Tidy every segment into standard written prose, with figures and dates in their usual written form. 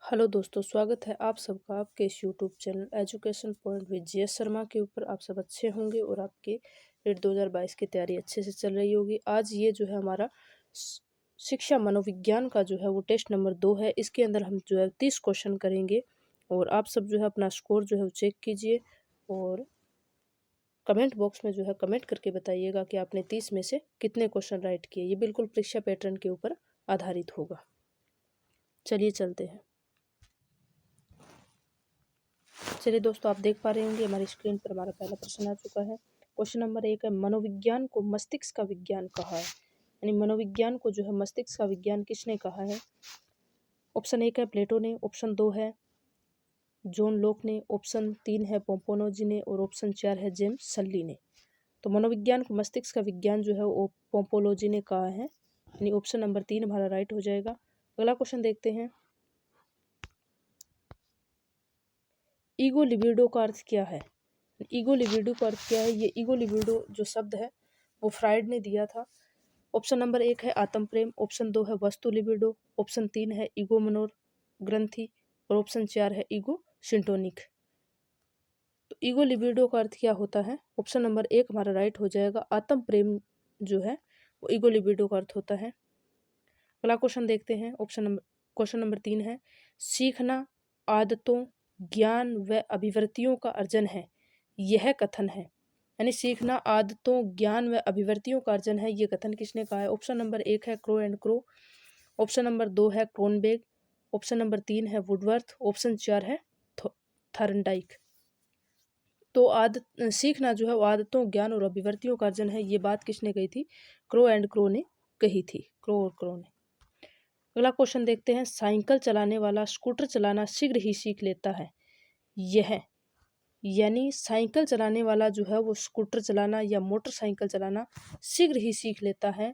Hello दोस्तों, स्वागत है आप सबका आपके इस YouTube channel education point with GS Sharma के ऊपर। आप सब अच्छे होंगे और आपके नीट 2022 की तैयारी अच्छे से चल रही होगी। आज ये जो है हमारा शिक्षा मनोविज्ञान का जो है वो टेस्ट नंबर 2 है। इसके अंदर हम जो है 30 क्वेश्चन करेंगे और आप सब जो है अपना स्कोर जो है वो चेक कीजिए और कमेंट बॉक्स में जो है कमेंट करके बताइएगा कि आपने 30 में से कितने क्वेश्चन राइट किए। ये बिल्कुल परीक्षा पैटर्न के ऊपर आधारित होगा। चलिए चलते हैं। चलिए दोस्तों, आप देख पा रहे होंगे हमारी स्क्रीन पर हमारा पहला प्रश्न आ चुका है। क्वेश्चन नंबर 1 है, मनोविज्ञान को मस्तिष्क का विज्ञान कहा है। यानी मनोविज्ञान को जो है मस्तिष्क का विज्ञान किसने कहा है? ऑप्शन 1 है प्लेटो ने, ऑप्शन 2 है जॉन लॉक ने, ऑप्शन 3 है पोम्पोनोजी ने और ऑप्शन 4 है जेम्स सल्ली ने। तो मनोविज्ञान को मस्तिष्क का विज्ञान जो है वो पोम्पोलोजी ने कहा है, यानी ऑप्शन नंबर 3 हमारा राइट हो जाएगा। अगला क्वेश्चन देखते हैं, ईगो लिबिडो का अर्थ क्या है? ईगो लिबिडो का अर्थ क्या है? ये ईगो लिबिडो जो शब्द है वो फ्राइड ने दिया था। ऑप्शन नंबर 1 है आत्म प्रेम, ऑप्शन 2 है वस्तु लिबिडो, ऑप्शन 3 है ईगो मनोर ग्रंथि और ऑप्शन 4 है ईगो सिंटोनिक। तो ईगो लिबिडो का अर्थ क्या होता है? ऑप्शन नंबर 1 हमारा राइट हो जाएगा। आत्म प्रेम जो है वो ईगो लिबिडो का अर्थ होता है। अगला क्वेश्चन देखते हैं। क्वेश्चन नंबर 3 है, सीखना आदतों ज्ञान व अभिवृत्तियों का अर्जन है, यह कथन है। यानी सीखना आदतों ज्ञान व अभिवृत्तियों का अर्जन है, ये कथन किसने कहा है? ऑप्शन नंबर 1 है crow and crow, option number 2 है क्रोनबेग, ऑप्शन नंबर 3 है वुडवर्थ, ऑप्शन 4 है थर्नडाइक। तो सीखना जो है वो आदतों ज्ञान और अभिवृत्तियों का अर्जन है, ये बात किसने कही थी? क्रो एंड क्रो ने कही थी, क्रो और क्रो ने। अगला क्वेश्चन देखते हैं, साइकिल चलाने वाला स्कूटर चलाना शीघ्र ही सीख लेता है, यह यानी साइकिल चलाने वाला जो है वो स्कूटर चलाना या मोटरसाइकिल चलाना शीघ्र ही सीख लेता है,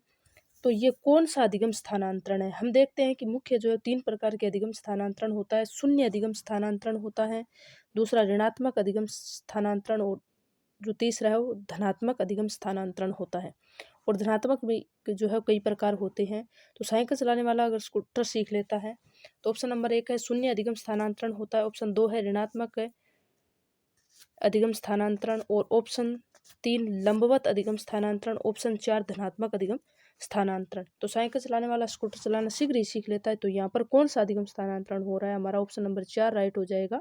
तो ये कौन सा अधिगम स्थानांतरण है? हम देखते हैं कि मुख्य जो है 3 प्रकार के अधिगम स्थानांतरण होता है। शून्य अधिगम स्थानांतरण होता है, दूसरा ऋणात्मक अधिगम स्थानांतरण और जो तीसरा है वो धनात्मक अधिगम स्थानांतरण होता है। और धनात्मक भी जो है कई प्रकार होते हैं। तो साइकिल चलाने वाला अगर स्कूटर सीख लेता है तो ऑप्शन नंबर 1 है शून्य अधिगम स्थानांतरण होता है, ऑप्शन 2 है ऋणात्मक अधिगम स्थानांतरण और ऑप्शन 3 लंबवत अधिगम स्थानांतरण, ऑप्शन 4 धनात्मक अधिगम स्थानांतरण। तो साइकिल चलाने वाला स्कूटर चलाना शीघ्र ही सीख लेता है, तो यहाँ पर कौन सा अधिगम स्थानांतरण हो रहा है? हमारा ऑप्शन नंबर 4 राइट हो जाएगा,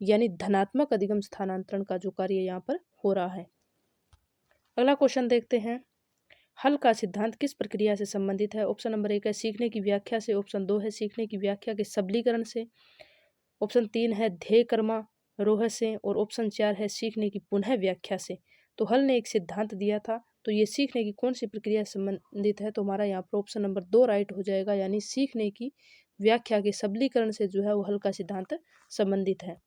यानी धनात्मक अधिगम स्थानांतरण का जो कार्य यहाँ पर हो रहा है। अगला क्वेश्चन देखते हैं, हल का सिद्धांत किस प्रक्रिया से संबंधित है? ऑप्शन नंबर 1 है सीखने की व्याख्या से, ऑप्शन 2 है सीखने की व्याख्या के सबलीकरण से, ऑप्शन 3 है ध्येय कर्मारोह से और ऑप्शन 4 है सीखने की पुनः व्याख्या से। तो हल ने एक सिद्धांत दिया था, तो ये सीखने की कौन सी प्रक्रिया से संबंधित है? तो हमारा यहाँ पर ऑप्शन नंबर 2 राइट हो जाएगा, यानी सीखने की व्याख्या के सबलीकरण से जो है वो हल का सिद्धांत संबंधित है।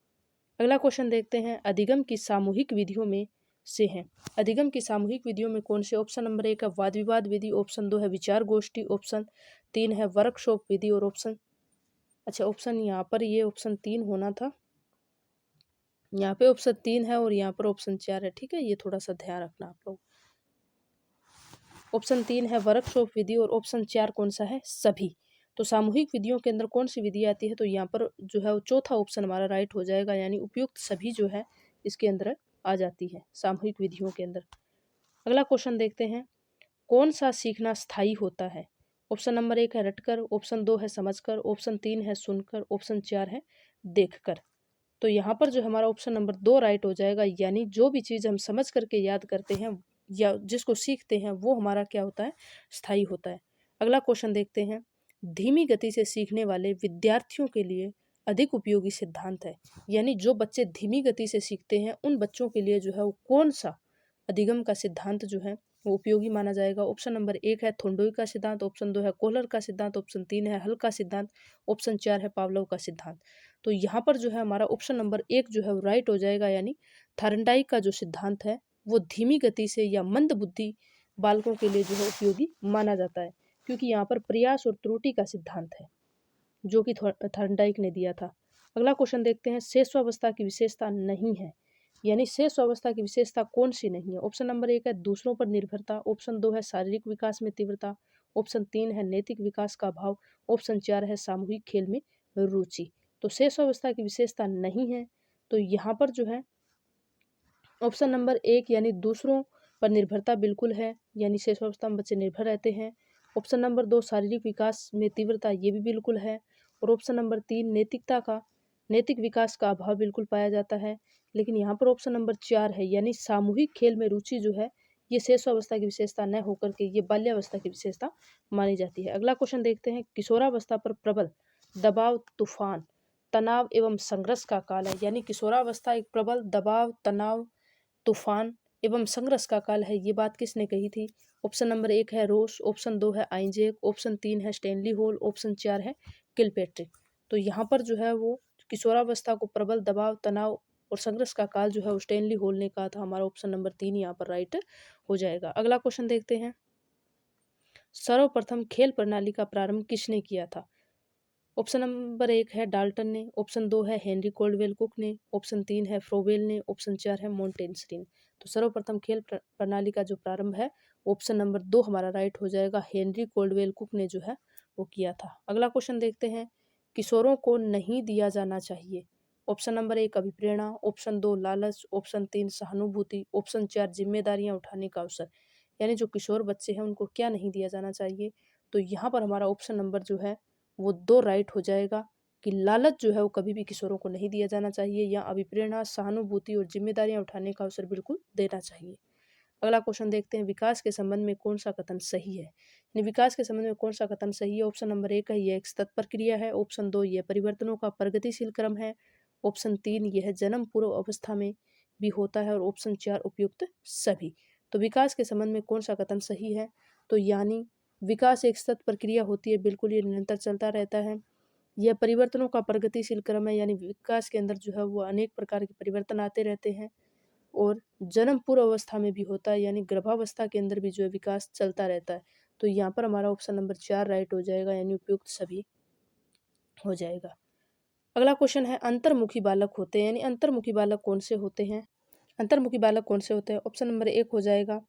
अगला क्वेश्चन देखते हैं, अधिगम की सामूहिक विधियों में से हैं। अधिगम की सामूहिक विधियों में कौन से? ऑप्शन नंबर 1 है वाद विवाद विधि, ऑप्शन 2 है विचार गोष्ठी, ऑप्शन 3 है वर्कशॉप विधि और ऑप्शन ऑप्शन यहाँ पर ये ऑप्शन 3 होना था, यहाँ पे ऑप्शन 3 है और यहाँ पर ऑप्शन 4 है। ठीक है, ये थोड़ा सा ध्यान रखना आप लोग। ऑप्शन 3 है वर्कशॉप विधि और ऑप्शन 4 कौन सा है? सभी। तो सामूहिक विधियों के अंदर कौन सी विधि आती है? तो यहाँ पर जो है वो चौथा ऑप्शन हमारा राइट हो जाएगा, यानी उपयुक्त सभी जो है इसके अंदर आ जाती है सामूहिक विधियों के अंदर। अगला क्वेश्चन देखते हैं, कौन सा सीखना स्थायी होता है? ऑप्शन नंबर 1 है रटकर, ऑप्शन 2 है समझकर, ऑप्शन 3 है सुनकर, ऑप्शन 4 है देखकर। तो यहाँ पर जो हमारा ऑप्शन नंबर 2 राइट हो जाएगा, यानी जो भी चीज़ हम समझ करके याद करते हैं या जिसको सीखते हैं वो हमारा क्या होता है? स्थायी होता है। अगला क्वेश्चन देखते हैं, धीमी गति से सीखने वाले विद्यार्थियों के लिए अधिक उपयोगी सिद्धांत है, यानी जो बच्चे धीमी गति से सीखते हैं उन बच्चों के लिए जो है वो कौन सा अधिगम का सिद्धांत जो है वो उपयोगी माना जाएगा? ऑप्शन नंबर 1 है थोंडोई का सिद्धांत, ऑप्शन 2 है कोहलर का सिद्धांत, ऑप्शन 3 है हल का सिद्धांत, ऑप्शन 4 है पावलोव का सिद्धांत। तो यहाँ पर जो है हमारा ऑप्शन नंबर 1 जो है वो राइट हो जाएगा, यानी थॉर्नडाइक का जो सिद्धांत है वो धीमी गति से या मंद बुद्धि बालकों के लिए जो है उपयोगी माना जाता है, क्योंकि यहाँ पर प्रयास और त्रुटि का सिद्धांत है जो कि थॉर्नडाइक ने दिया था। अगला क्वेश्चन देखते हैं, शेषावस्था की विशेषता नहीं है, यानी शेष अवस्था की विशेषता कौन सी नहीं है? ऑप्शन नंबर 1 है दूसरों पर निर्भरता, ऑप्शन 2 है शारीरिक विकास में तीव्रता, ऑप्शन 3 है नैतिक विकास का अभाव, ऑप्शन 4 है सामूहिक खेल में रुचि। तो शेष अवस्था की विशेषता नहीं है। तो यहाँ पर जो है ऑप्शन नंबर 1 यानी दूसरों पर निर्भरता बिल्कुल है, यानी शेष अवस्था में बच्चे निर्भर रहते हैं। ऑप्शन नंबर 2 शारीरिक विकास में तीव्रता, ये भी बिल्कुल है। और ऑप्शन नंबर 3 नैतिक विकास का अभाव बिल्कुल पाया जाता है। लेकिन यहाँ पर ऑप्शन नंबर 4 है, यानी सामूहिक खेल में रुचि जो है ये शेष अवस्था की विशेषता न होकर के ये बाल्यावस्था की विशेषता मानी जाती है। अगला क्वेश्चन देखते हैं, किशोरावस्था पर प्रबल दबाव, तूफान, तनाव एवं संघर्ष का काल है। यानी किशोरावस्था एक प्रबल दबाव, तनाव, तूफान एवं संघर्ष का काल है, ये बात किसने कही थी? ऑप्शन नंबर 1 है रोस, ऑप्शन 2 है आइंजैक, ऑप्शन 3 है स्टैनली हॉल, ऑप्शन 4 है किलपैट्रिक। तो यहाँ पर जो है वो किशोरावस्था को प्रबल दबाव, तनाव और संघर्ष का काल जो है वो स्टैनली हॉल ने कहा था। हमारा ऑप्शन नंबर 3 यहाँ पर राइट हो जाएगा। अगला क्वेश्चन देखते हैं, सर्वप्रथम खेल प्रणाली का प्रारंभ किसने किया था? ऑप्शन नंबर 1 है डाल्टन ने, ऑप्शन 2 है हेनरी कोल्डवेल कुक ने, ऑप्शन 3 है फ्रोबेल ने, ऑप्शन 4 है मोंटेस्क्यू ने। तो सर्वप्रथम खेल प्रणाली का जो प्रारंभ है ऑप्शन नंबर 2 हमारा राइट हो जाएगा, हेनरी कोल्डवेल कुक ने जो है वो किया था। अगला क्वेश्चन देखते हैं, किशोरों को नहीं दिया जाना चाहिए। ऑप्शन नंबर 1 अभिप्रेरणा, ऑप्शन 2 लालच, ऑप्शन 3 सहानुभूति, ऑप्शन 4 जिम्मेदारियां उठाने का अवसर। यानी जो किशोर बच्चे हैं उनको क्या नहीं दिया जाना चाहिए? तो यहाँ पर हमारा ऑप्शन नंबर जो है वो 2 राइट हो जाएगा कि लालच जो है वो कभी भी किशोरों को नहीं दिया जाना चाहिए, या अभिप्रेरणा, सहानुभूति और जिम्मेदारियां उठाने का अवसर बिल्कुल देना चाहिए। अगला क्वेश्चन देखते हैं, विकास के संबंध में कौन सा कथन सही है? यानी विकास के संबंध में कौन सा कथन सही है? ऑप्शन नंबर 1 है यह एक सतत प्रक्रिया है, ऑप्शन 2 यह परिवर्तनों का प्रगतिशील क्रम है, ऑप्शन 3 यह जन्म पूर्व अवस्था में भी होता है, और ऑप्शन 4 उपयुक्त सभी। तो विकास के संबंध में कौन सा कथन सही है? तो यानी विकास एक सतत प्रक्रिया होती है, बिल्कुल ये निरंतर चलता रहता है। यह परिवर्तनों का प्रगतिशील क्रम है, यानी विकास के अंदर जो है वो अनेक प्रकार के परिवर्तन आते रहते हैं, और जन्म पूर्व अवस्था में भी होता है, यानी गर्भावस्था के अंदर भी जो है विकास चलता रहता है। तो यहाँ पर हमारा ऑप्शन नंबर 4 राइट हो जाएगा, यानी उपयुक्त सभी हो जाएगा। अगला क्वेश्चन है, अंतर्मुखी बालक होते हैं, यानी अंतर्मुखी बालक कौन से होते हैं? अंतर्मुखी बालक कौन से होते हैं? ऑप्शन नंबर 1 हो जाएगा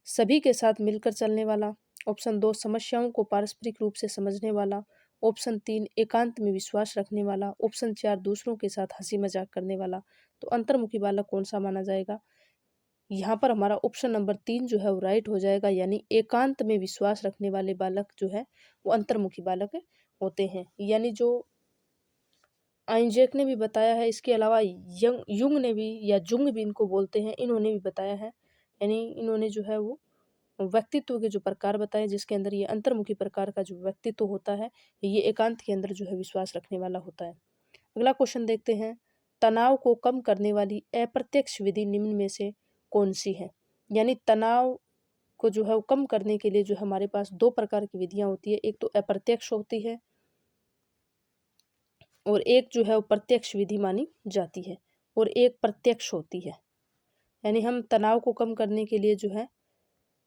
सभी के साथ मिलकर चलने वाला, ऑप्शन 2 समस्याओं को पारस्परिक रूप से समझने वाला, ऑप्शन 3 एकांत में विश्वास रखने वाला, ऑप्शन 4 दूसरों के साथ हंसी मजाक करने वाला। तो अंतर्मुखी बालक कौन सा माना जाएगा? यहाँ पर हमारा ऑप्शन नंबर 3 जो है वो राइट हो जाएगा, यानी एकांत में विश्वास रखने वाले बालक जो है वो अंतर्मुखी बालक होते हैं। यानी जो आइंजैक ने भी बताया है, इसके अलावा युंग ने भी, या जुंग भी इनको बोलते हैं, इन्होंने भी बताया है, यानी इन्होंने जो है वो व्यक्तित्व के जो प्रकार बताए जिसके अंदर ये अंतर्मुखी प्रकार का जो व्यक्तित्व होता है ये एकांत के अंदर जो है विश्वास रखने वाला होता है। अगला क्वेश्चन देखते हैं, तनाव को कम करने वाली अप्रत्यक्ष विधि निम्न में से कौन सी है? यानी तनाव को जो है वो कम करने के लिए जो हमारे पास 2 प्रकार की विधियां होती है, एक तो अप्रत्यक्ष होती है और एक जो है वो प्रत्यक्ष विधि मानी जाती है, और एक प्रत्यक्ष होती है। यानी हम तनाव को कम करने के लिए जो है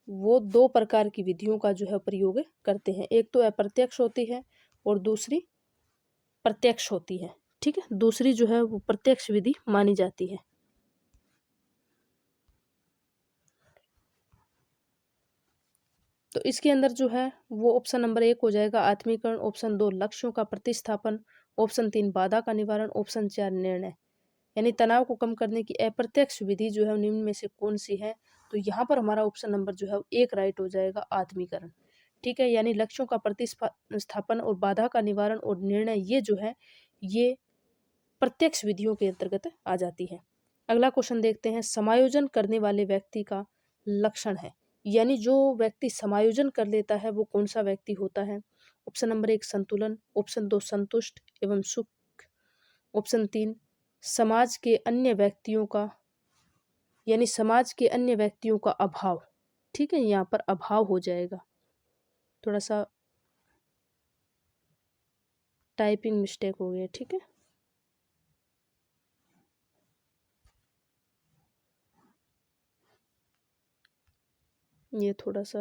वो 2 प्रकार की विधियों का जो है प्रयोग करते हैं, एक तो अप्रत्यक्ष होती है और दूसरी प्रत्यक्ष होती है। ठीक है, दूसरी जो है वो प्रत्यक्ष विधि मानी जाती है। तो इसके अंदर जो है वो ऑप्शन नंबर 1 हो जाएगा आत्मीकरण, ऑप्शन 2 लक्ष्यों का प्रतिस्थापन, ऑप्शन 3 बाधा का निवारण, ऑप्शन 4 निर्णय। यानी तनाव को कम करने की अप्रत्यक्ष विधि जो है निम्न में से कौन सी है? तो यहाँ पर हमारा ऑप्शन नंबर जो है 1 राइट हो जाएगा, आत्मीकरण। ठीक है, यानी लक्ष्यों का प्रतिस्थापन और बाधा का निवारण और निर्णय ये जो है ये प्रत्यक्ष विधियों के अंतर्गत आ जाती है। अगला क्वेश्चन देखते हैं, समायोजन करने वाले व्यक्ति का लक्षण है, यानी जो व्यक्ति समायोजन कर लेता है वो कौन सा व्यक्ति होता है? ऑप्शन नंबर 1 संतुलन, ऑप्शन 2 संतुष्ट एवं सुख, ऑप्शन 3 समाज के अन्य व्यक्तियों का, यानी समाज के अन्य व्यक्तियों का अभाव। ठीक है, यहाँ पर अभाव हो जाएगा, थोड़ा सा टाइपिंग मिस्टेक हो गया। ठीक है, ये थोड़ा सा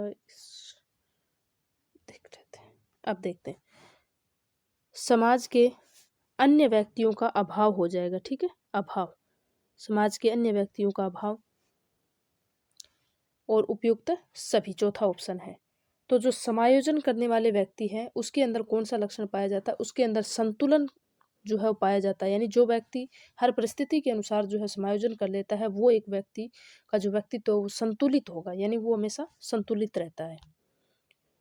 देख लेते हैं। अब देखते हैं, समाज के अन्य व्यक्तियों का अभाव हो जाएगा। ठीक है, अभाव, समाज के अन्य व्यक्तियों का अभाव, और उपयुक्त सभी चौथा ऑप्शन है। तो जो समायोजन करने वाले व्यक्ति हैं उसके अंदर कौन सा लक्षण पाया जाता है? उसके अंदर संतुलन जो है वो पाया जाता है, यानी जो व्यक्ति हर परिस्थिति के अनुसार जो है समायोजन कर लेता है, वो एक व्यक्ति का जो व्यक्तित्व वो संतुलित होगा, यानी वो हमेशा संतुलित रहता है।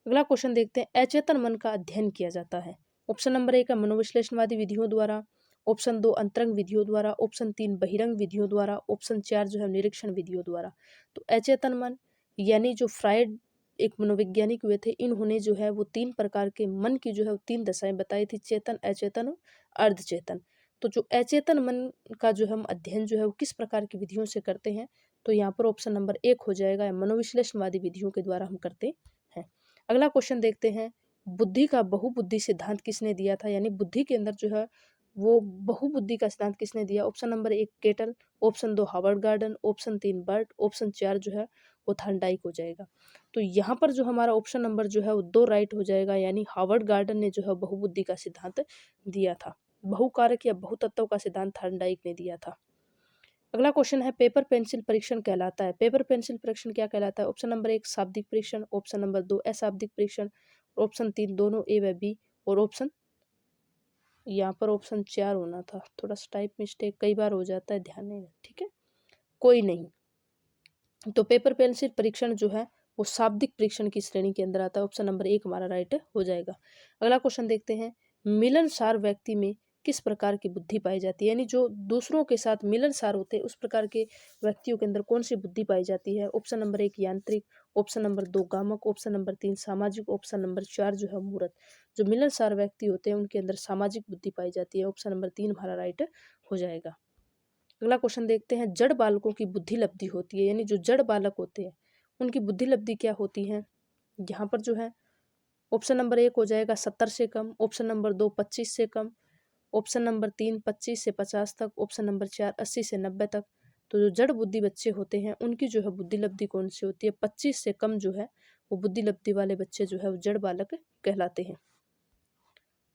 अगला क्वेश्चन देखते हैं, अचेतन मन का अध्ययन किया जाता है। ऑप्शन नंबर 1 है मनोविश्लेषणवादी विधियों द्वारा, ऑप्शन 2 अंतरंग विधियों द्वारा, ऑप्शन 3 बहिरंग विधियों द्वारा, ऑप्शन 4 जो है निरीक्षण विधियों द्वारा। तो अचेतन मन यानी जो फ्राइड एक मनोवैज्ञानिक हुए थे, इन्होंने जो है वो 3 प्रकार के मन की जो है वो 3 दशाएं बताई थी, चेतन, अचेतन और अर्धचेतन। तो जो अचेतन मन का जो हम अध्ययन जो है वो किस प्रकार की विधियों से करते हैं, तो यहाँ पर ऑप्शन नंबर 1 हो जाएगा, मनोविश्लेषणवादी विधियों के द्वारा हम करते हैं। अगला क्वेश्चन देखते हैं, बुद्धि का बहुबुद्धि सिद्धांत किसने दिया था, यानी बुद्धि के अंदर जो है वो बहुबुद्धि का सिद्धांत किसने दिया। Option number 1 Cattell, option 2 Howard Gardner, option 3 Burt, option 4 जो है वो थॉर्नडाइक हो जाएगा। तो यहाँ पर जो हमारा ऑप्शन नंबर जो है वो 2 राइट हो जाएगा, यानी हावर्ड गार्डन ने जो है बहुबुद्धि का सिद्धांत दिया था। बहुकारक या बहुतत्व का सिद्धांत थॉर्नडाइक ने दिया था। अगला क्वेश्चन है, पेपर पेंसिल परीक्षण कहलाता है। पेपर पेंसिल परीक्षण क्या कहलाता है। ऑप्शन नंबर 1 शाब्दिक परीक्षण, ऑप्शन नंबर 2 अशाब्दिक परीक्षण, ऑप्शन 3 दोनों ए व बी, और ऑप्शन यहाँ पर ऑप्शन 4 होना था, थोड़ा सा टाइप मिस्टेक कई बार हो जाता है, ध्यान नहीं, ठीक है, कोई नहीं। तो पेपर पेंसिल परीक्षण जो है वो शाब्दिक परीक्षण की श्रेणी के अंदर आता है, ऑप्शन नंबर 1 हमारा राइट हो जाएगा। अगला क्वेश्चन देखते हैं, मिलनसार व्यक्ति में किस प्रकार की बुद्धि पाई जाती है, यानी जो दूसरों के साथ मिलनसार होते हैं उस प्रकार के व्यक्तियों के अंदर कौन सी बुद्धि पाई जाती है। ऑप्शन नंबर 1 यांत्रिक, ऑप्शन नंबर 2 गामक, ऑप्शन नंबर 3 सामाजिक, ऑप्शन नंबर 4 जो है मूर्त। जो मिलनसार व्यक्ति होते हैं उनके अंदर सामाजिक बुद्धि पाई जाती है, ऑप्शन नंबर 3 हमारा राइट हो जाएगा। अगला क्वेश्चन देखते हैं, जड़ बालकों की बुद्धि लब्धि होती है, यानी जो जड़ बालक होते हैं उनकी बुद्धि लब्धि क्या होती है। यहाँ पर जो है ऑप्शन नंबर 1 हो जाएगा 70 से कम, ऑप्शन नंबर 2 25 से कम, ऑप्शन नंबर 3 25 से 50 तक, ऑप्शन नंबर 4 80 से 90 तक। तो जो जड़ बुद्धि बच्चे होते हैं उनकी जो है बुद्धि लब्धि कौन सी होती है, 25 से कम जो है वो बुद्धि लब्धि वाले बच्चे जो है वो जड़ बालक कहलाते हैं।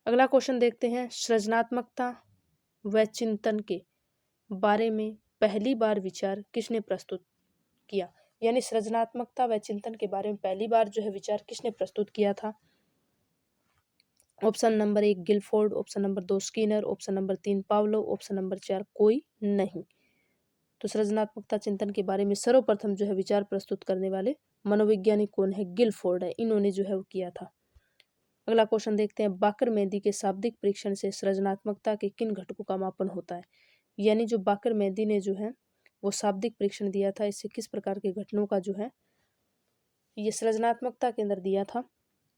अगला क्वेश्चन देखते हैं, सृजनात्मकता व चिंतन के बारे में पहली बार विचार किसने प्रस्तुत किया, यानी सृजनात्मकता व चिंतन के बारे में पहली बार जो है विचार किसने प्रस्तुत किया था। Option number 1 Guilford, option number 2 Skinner, option number 3 Pavlov, option number 4 कोई नहीं। तो सृजनात्मकता चिंतन के बारे में सर्वप्रथम जो है विचार प्रस्तुत करने वाले मनोवैज्ञानिक कौन है, गिलफोर्ड है, इन्होंने जो है वो किया था। अगला क्वेश्चन देखते हैं, बाकर मेहंदी के शाब्दिक परीक्षण से सृजनात्मकता के किन घटकों का मापन होता है, यानी जो बाकर मेहंदी ने जो है वो शाब्दिक परीक्षण दिया था, इससे किस प्रकार के घटनों का जो है ये सृजनात्मकता के अंदर दिया था।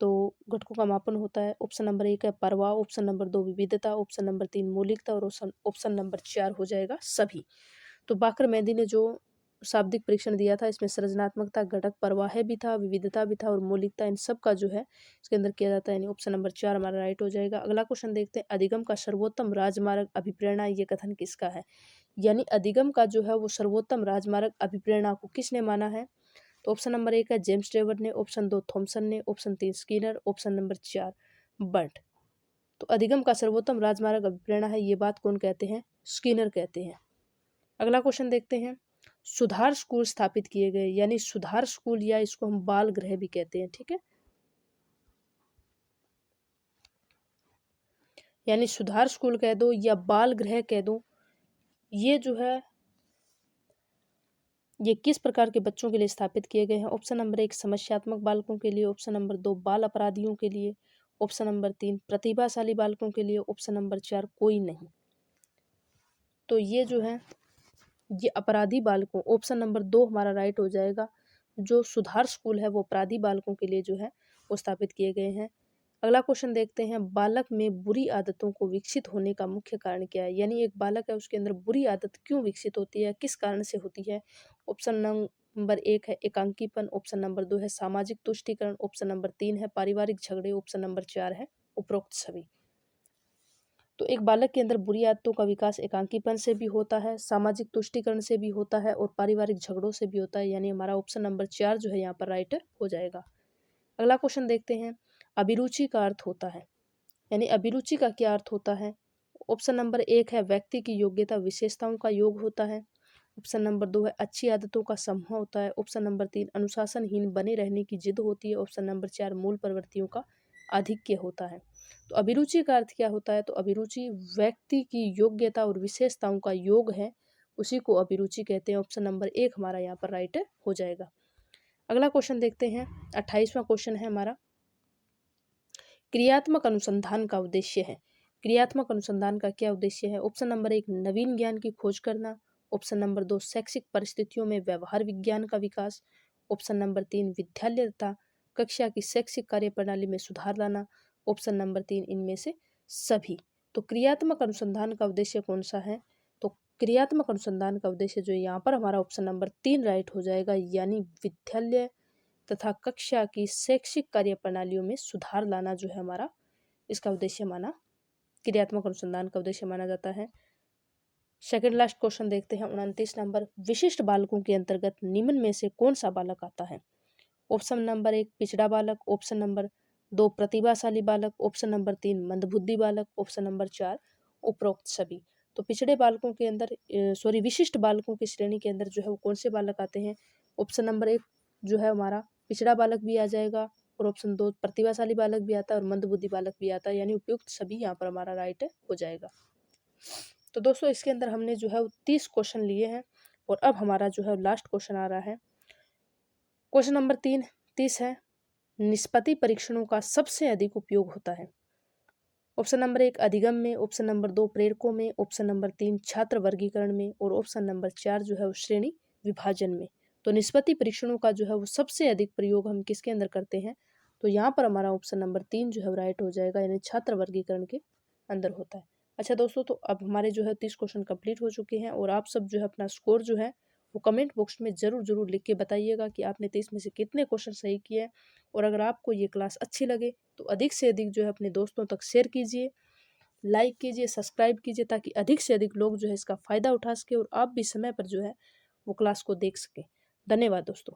तो घटकों का मापन होता है, ऑप्शन नंबर 1 है प्रवाह, ऑप्शन नंबर 2 विविधता, ऑप्शन नंबर 3 मौलिकता, और ऑप्शन नंबर 4 हो जाएगा सभी। तो बाकर मेहंदी ने जो शाब्दिक परीक्षण दिया था इसमें सृजनात्मकता घटक प्रवाह भी था, विविधता भी था, और मौलिकता, इन सब का जो है इसके अंदर किया जाता है, यानी ऑप्शन नंबर 4 हमारा राइट हो जाएगा। अगला क्वेश्चन देखते हैं, अधिगम का सर्वोत्तम राजमार्ग अभिप्रेरणा ये कथन किसका है, यानी अधिगम का जो है वो सर्वोत्तम राजमार्ग अभिप्रेरणा को किसने माना है। तो ऑप्शन नंबर 1 है जेम्स टेबट ने, ऑप्शन 2 थॉमसन ने, option 3 Skinner, option number 4 Burt. तो अधिगम का सर्वोत्तम राजमार्ग अभिप्रेरणा है, ये बात कौन कहते हैं, स्किनर कहते हैं। अगला क्वेश्चन देखते हैं, सुधार स्कूल स्थापित किए गए, यानी सुधार स्कूल या इसको हम बाल गृह भी कहते हैं, ठीक है, यानी सुधार स्कूल कह दो या बाल गृह कह दो, ये जो है ये किस प्रकार के बच्चों के लिए स्थापित किए गए हैं। ऑप्शन नंबर 1 समस्यात्मक बालकों के लिए, ऑप्शन नंबर 2 बाल अपराधियों के लिए, ऑप्शन नंबर 3 प्रतिभाशाली बालकों के लिए, ऑप्शन नंबर 4 कोई नहीं। तो ये जो है ये अपराधी बालकों, ऑप्शन नंबर 2 हमारा राइट हो जाएगा। जो सुधार स्कूल है वो अपराधी बालकों के लिए जो है वो स्थापित किए गए हैं। अगला क्वेश्चन देखते हैं, बालक में बुरी आदतों को विकसित होने का मुख्य कारण क्या है, यानी एक बालक है उसके अंदर बुरी आदत क्यों विकसित होती है, किस कारण से होती है। ऑप्शन नंबर 1 है एकांकीपन, ऑप्शन नंबर 2 है सामाजिक तुष्टीकरण, ऑप्शन नंबर 3 है पारिवारिक झगड़े, ऑप्शन नंबर 4 है उपरोक्त सभी। तो एक बालक के अंदर बुरी आदतों का विकास एकांकीपन से भी होता है, सामाजिक तुष्टीकरण से भी होता है, और पारिवारिक झगड़ों से भी होता है, यानी हमारा ऑप्शन नंबर 4 जो है यहाँ पर राइट हो जाएगा। अगला क्वेश्चन देखते हैं, अभिरुचि का अर्थ होता है, यानी अभिरुचि का क्या अर्थ होता है। ऑप्शन नंबर 1 है व्यक्ति की योग्यता विशेषताओं का योग होता है, ऑप्शन नंबर 2 है अच्छी आदतों का समूह होता है, ऑप्शन नंबर 3 अनुशासनहीन बने रहने की जिद होती है, ऑप्शन नंबर 4 मूल प्रवृत्तियों का आधिक्य होता है। तो अभिरुचि का अर्थ क्या होता है? तो अभिरुचि व्यक्ति की योग्यता और विशेषताओं का योग है, उसी को अभिरुचि कहते हैं। ऑप्शन नंबर 1 हमारा यहाँ पर राइट हो जाएगा। अगला क्वेश्चन देखते हैं, 28वां क्वेश्चन है हमारा, क्रियात्मक अनुसंधान का उद्देश्य है। क्रियात्मक अनुसंधान का क्या उद्देश्य है? ऑप्शन नंबर 1 नवीन ज्ञान की खोज करना, ऑप्शन नंबर 2 शैक्षिक परिस्थितियों में व्यवहार विज्ञान का विकास, ऑप्शन नंबर 3 विद्यालय तथा कक्षा की शैक्षिक कार्यप्रणाली में सुधार लाना, ऑप्शन नंबर 3 इनमें से सभी। तो क्रियात्मक अनुसंधान का उद्देश्य कौन सा है? तो क्रियात्मक अनुसंधान का उद्देश्य जो यहाँ पर हमारा ऑप्शन नंबर 3 राइट हो जाएगा, यानी विद्यालय तथा कक्षा की शैक्षिक कार्यप्रणालियों में सुधार लाना जो है हमारा इसका उद्देश्य माना, क्रियात्मक अनुसंधान का उद्देश्य माना जाता है। सेकंड लास्ट क्वेश्चन देखते हैं, 29 नंबर, विशिष्ट बालकों के अंतर्गत निम्न में से कौन सा बालक आता है? ऑप्शन नंबर 1 पिछड़ा बालक, ऑप्शन नंबर 2 प्रतिभाशाली बालक, ऑप्शन नंबर 3 मंदबुद्धि बालक, ऑप्शन नंबर 4 उपरोक्त सभी। तो पिछड़े बालकों के अंदर विशिष्ट बालकों की श्रेणी के अंदर जो है वो कौन से बालक आते हैं? ऑप्शन नंबर 1 जो है हमारा पिछड़ा बालक भी आ जाएगा, और ऑप्शन 2 प्रतिभाशाली बालक भी आता है, और मंदबुद्धि बालक भी आता है, यानी उपयुक्त सभी यहाँ पर हमारा राइट हो जाएगा। तो दोस्तों इसके अंदर हमने जो है 30 क्वेश्चन लिए हैं, और अब हमारा जो है लास्ट क्वेश्चन आ रहा है, क्वेश्चन नंबर 30 है, निष्पत्ति परीक्षणों का सबसे अधिक उपयोग होता है। ऑप्शन नंबर 1 अधिगम में, ऑप्शन नंबर 2 प्रेरकों में, ऑप्शन नंबर 3 छात्र वर्गीकरण में, और ऑप्शन नंबर 4 जो है वो श्रेणी विभाजन में। तो निष्पत्ति परीक्षणों का जो है वो सबसे अधिक प्रयोग हम किसके अंदर करते हैं? तो यहाँ पर हमारा ऑप्शन नंबर 3 जो है राइट हो जाएगा, यानी छात्र वर्गीकरण के अंदर होता है। अच्छा दोस्तों, तो अब हमारे जो है 30 क्वेश्चन कंप्लीट हो चुके हैं, और आप सब जो है अपना स्कोर जो है वो कमेंट बॉक्स में जरूर लिख के बताइएगा कि आपने 30 में से कितने क्वेश्चन सही किए हैं। और अगर आपको ये क्लास अच्छी लगे तो अधिक से अधिक जो है अपने दोस्तों तक शेयर कीजिए, लाइक कीजिए, सब्सक्राइब कीजिए, ताकि अधिक से अधिक लोग जो है इसका फ़ायदा उठा सके और आप भी समय पर जो है वो क्लास को देख सकें। धन्यवाद दोस्तों।